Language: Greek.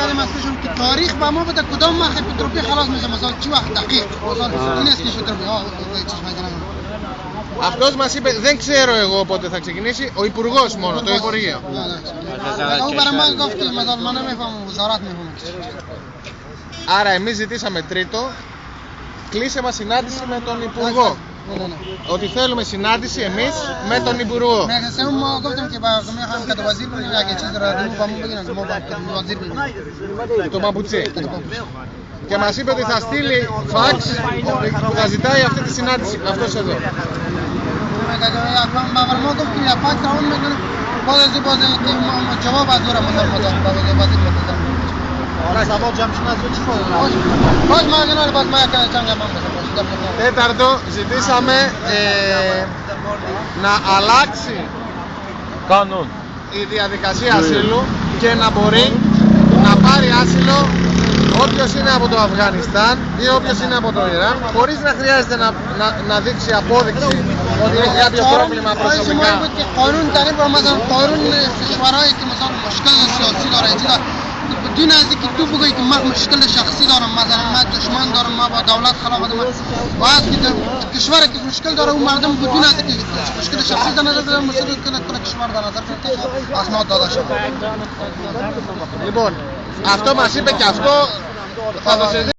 دادم از پیشون که تاریخ به ما بده کدام ماه پتروپی خلاص میشه مثلا چی وقت دقیق مثلا این است که پتروپی Αυτός μας είπε, δεν ξέρω εγώ πότε θα ξεκινήσει, ο Υπουργός μόνο, το Υπουργείο. Άρα εμείς ζητήσαμε τρίτο, κλείσε μας συνάντηση με τον Υπουργό. Ότι θέλουμε συνάντηση εμείς με τον Υπουργό. Το Παπουτσί. Και μας είπε ότι θα στείλει φαξ που θα ζητάει αυτή τη συνάντηση. Αυτός εδώ. Τέταρτο, ζητήσαμε να αλλάξει η διαδικασία ασύλου και να μπορεί να πάρει άσυλο όποιος είναι από το Αφγανιστάν ή όποιος είναι από το Ιράν, χωρίς να χρειάζεται να δείξει απόδειξη ότι έχει κάποιο πρόβλημα προσωπικά. بدون از اینکه تو بگویی که من مشکل شخصی دارم مثلا من دشمن دارم من با دولت خلاف دارم باید که کشور که مشکل داره اون مردم بدون از اینکه مشکل شخصی در نظر بگیرن مشکل کل کشور در نظر بگیرن اسناد داده شود. Λοιπόν, αυτό μας είπε και αυτό θα το συζητήσουμε.